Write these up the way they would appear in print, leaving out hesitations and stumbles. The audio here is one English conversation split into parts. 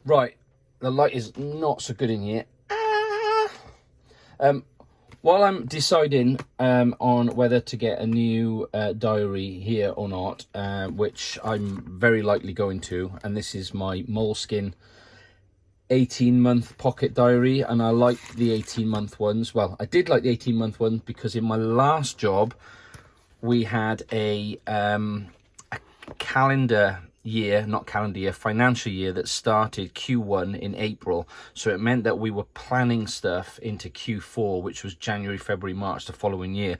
Right, the light is not so good in here. While I'm deciding on whether to get a new diary here or not, which I'm very likely going to, and this is my Moleskine 18-month pocket diary, and I like the 18-month ones. Well, I did like the 18-month ones because in my last job we had a calendar year, not calendar year, financial year that started Q1 in April. So it meant that we were planning stuff into Q4, which was January, February, March the following year.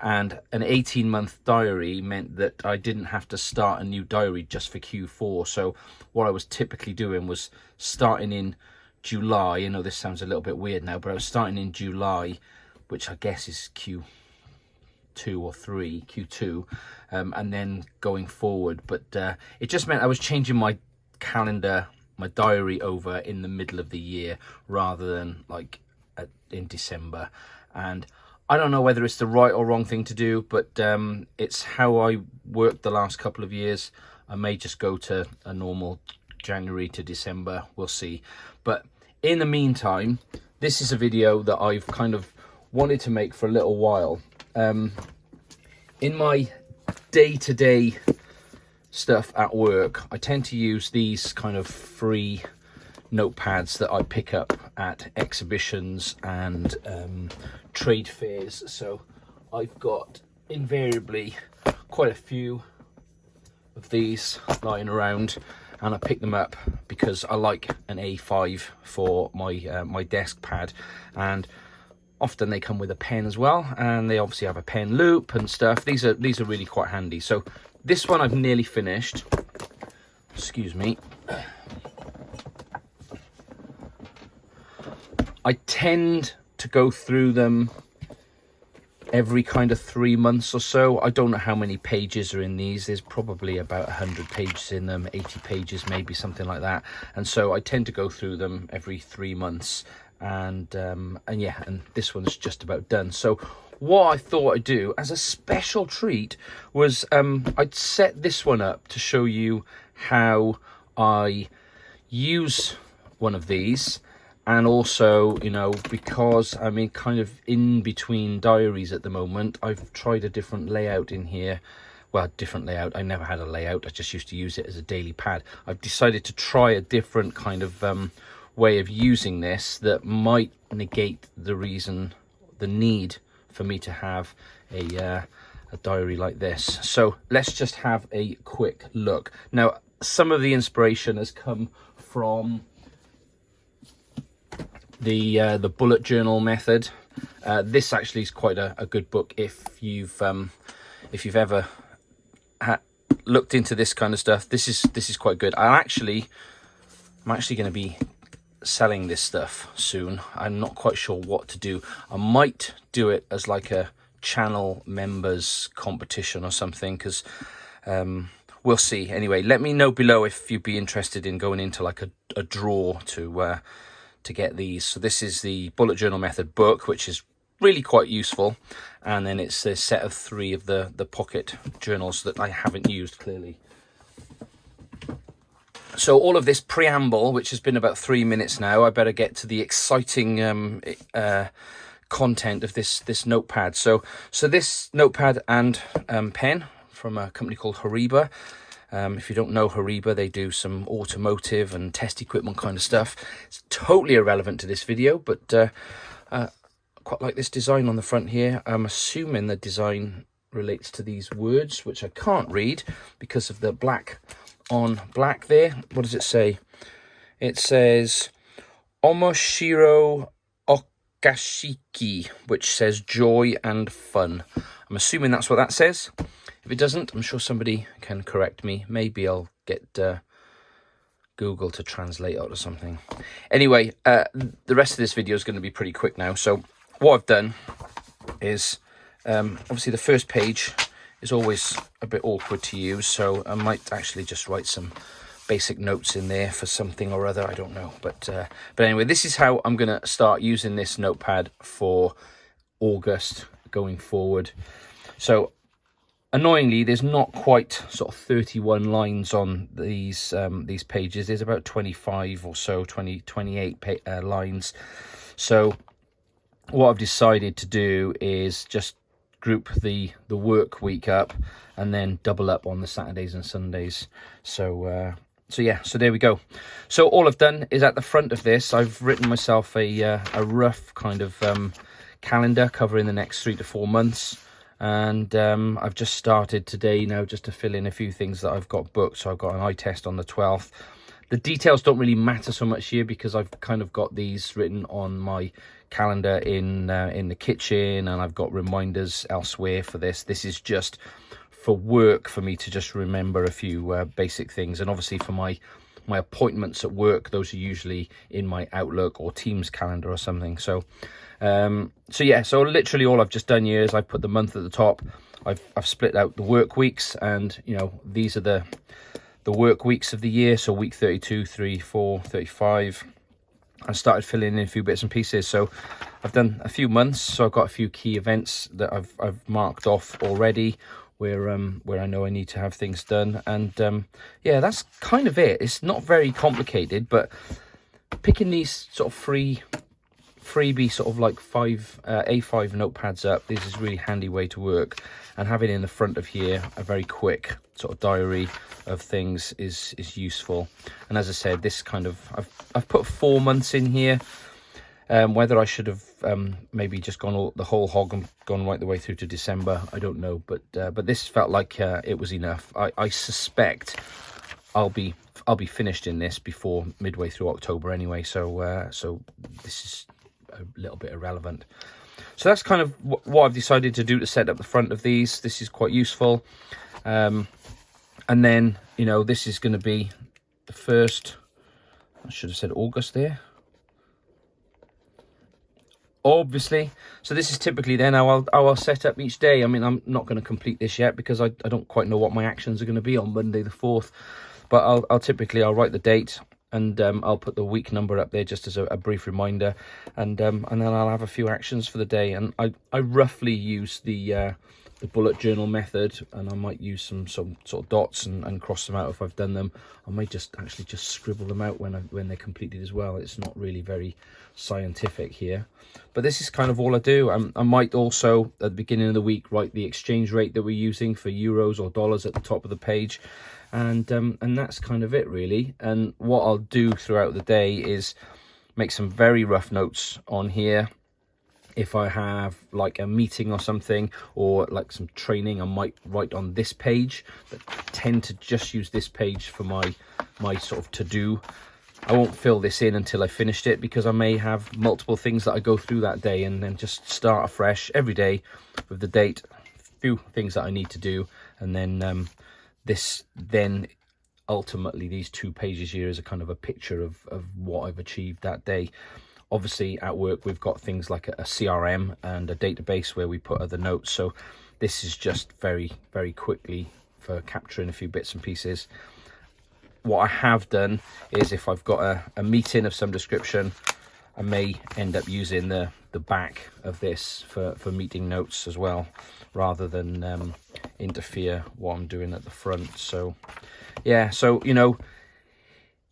And an 18-month diary meant that I didn't have to start a new diary just for Q4. So what I was typically doing was starting in July. I know this sounds a little bit weird now, but I was starting in July, which I guess is Q2 or 3, Q2, and then going forward. But it just meant I was changing my calendar, my diary over in the middle of the year rather than like in December. And I don't know whether it's the right or wrong thing to do, but it's how I worked the last couple of years. I may just go to a normal January to December, we'll see. But in the meantime, this is a video that I've kind of wanted to make for a little while. In my day-to-day stuff at work, I tend to use these kind of free notepads that I pick up at exhibitions and trade fairs. So I've got invariably quite a few of these lying around, and I pick them up because I like an A5 for my my desk pad, and often they come with a pen as well, and they obviously have a pen loop and stuff. These are really quite handy. So this one I've nearly finished. Excuse me. I tend to go through them every kind of 3 months or so. I don't know how many pages are in these. There's probably about 100 pages in them, 80 pages maybe, something like that. And so I tend to go through them every 3 months. And yeah, and this one's just about done. So what I thought I'd do as a special treat was I'd set this one up to show you how I use one of these. And also, you know, because I'm in kind of in between diaries at the moment, I've tried a different layout in here. Well, different layout. I never had a layout. I just used to use it as a daily pad. I've decided to try a different kind of way of using this that might negate the need for me to have a diary like this. So let's just have a quick look. Now, some of the inspiration has come from the bullet journal method. This actually is quite a good book if you've ever looked into this kind of stuff. This is quite good. I'm actually going to be selling this stuff soon. I'm not quite sure what to do. I might do it as like a channel members competition or something, because we'll see. Anyway, let me know below if you'd be interested in going into like a draw to get these. So this is the bullet journal method book, which is really quite useful, and then it's a set of 3 of the pocket journals that I haven't used clearly. So all of this preamble, which has been about 3 minutes now, I better get to the exciting content of this notepad. So this notepad and pen from a company called Horiba. If you don't know Horiba, they do some automotive and test equipment kind of stuff. It's totally irrelevant to this video, but I quite like this design on the front here. I'm assuming the design relates to these words, which I can't read because of the black on black there. What does it say? It says Omoshiro Okashiki, which says joy and fun. I'm assuming that's what that says. If it doesn't, I'm sure somebody can correct me. Maybe I'll get Google to translate out or something. Anyway, the rest of this video is going to be pretty quick now. So what I've done is, obviously the first page is always a bit awkward to use, so I might actually just write some basic notes in there for something or other. I don't know, but anyway, this is how I'm going to start using this notepad for August going forward. So Annoyingly, there's not quite sort of 31 lines on these pages. There's about 25 or so, 28 lines. So what I've decided to do is just group the work week up and then double up on the Saturdays and Sundays. So yeah, so there we go. So all I've done is at the front of this, I've written myself a rough kind of calendar covering the next 3 to 4 months. And I've just started today now just to fill in a few things that I've got booked. So I've got an eye test on the 12th. The details don't really matter so much here because I've kind of got these written on my calendar in the kitchen, and I've got reminders elsewhere for this. This is just for work, for me to just remember a few basic things. And obviously for my appointments at work, those are usually in my Outlook or Teams calendar or something. So yeah, so literally all I've just done here is I've put the month at the top. I've split out the work weeks, and you know, these are the work weeks of the year. So week 32, 3, 4, 35. I started filling in a few bits and pieces. So I've done a few months. So I've got a few key events that I've marked off already, where I know I need to have things done. And yeah, that's kind of it. It's not very complicated, but picking these sort of freebie sort of like A5 notepads up, this is a really handy way to work. And having in the front of here a very quick sort of diary of things is useful. And as I said, this kind of I've put 4 months in here. Whether I should have maybe just gone the whole hog and gone right the way through to December, I don't know. But this felt like it was enough. I suspect I'll be finished in this before midway through October anyway. So this is a little bit irrelevant. So that's kind of what I've decided to do to set up the front of these. This is quite useful. And then, you know, this is going to be the first, I should have said August there. Obviously. So this is typically then how I'll set up each day. I mean, I'm not going to complete this yet because I don't quite know what my actions are going to be on Monday the 4th. But I'll write the date, and I'll put the week number up there just as a brief reminder, and then I'll have a few actions for the day. And I roughly use the bullet journal method, and I might use some sort of dots and cross them out if I've done them. I might just scribble them out when they're completed as well. It's not really very scientific here, but this is kind of all I do. I might also at the beginning of the week write the exchange rate that we're using for euros or dollars at the top of the page. And that's kind of it really. And what I'll do throughout the day is make some very rough notes on here. If I have like a meeting or something, or like some training, I might write on this page. But I tend to just use this page for my sort of to-do. I won't fill this in until I finished it, because I may have multiple things that I go through that day, and then just start afresh every day with the date, a few things that I need to do, and then then ultimately these 2 pages here is a kind of a picture of what I've achieved that day. Obviously at work we've got things like a CRM and a database where we put other notes, so this is just very, very quickly for capturing a few bits and pieces. What I have done is, if I've got a meeting of some description, I may end up using the back of this for meeting notes as well, rather than interfere what I'm doing at the front. So yeah, so you know,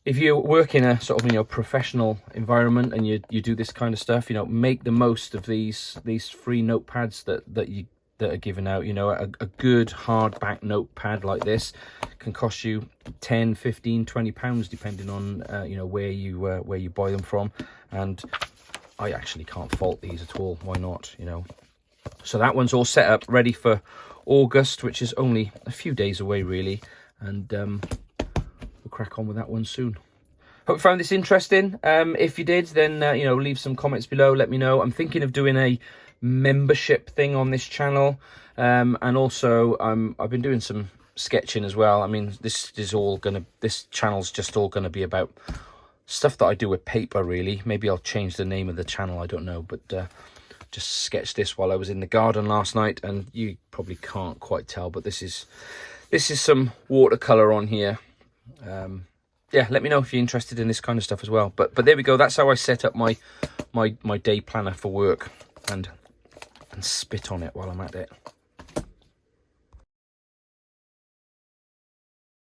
if you work in a sort of, you know, professional environment and you do this kind of stuff, you know, make the most of these free notepads that are given out. You know, a good hardback notepad like this can cost you 10, 15, 20 pounds depending on you know, where you buy them from. And I actually can't fault these at all. Why not, you know? So that one's all set up ready for August, which is only a few days away really, and we'll crack on with that one soon. Hope you found this interesting. If you did, then you know, leave some comments below, let me know. I'm thinking of doing a membership thing on this channel, and also I've been doing some sketching as well. I mean, this channel's just all gonna be about stuff that I do with paper really. Maybe I'll change the name of the channel, I don't know, but just sketched this while I was in the garden last night, and you probably can't quite tell, but this is some watercolor on here. Yeah, let me know if you're interested in this kind of stuff as well. But there we go. That's how I set up my day planner for work, and spit on it while I'm at it.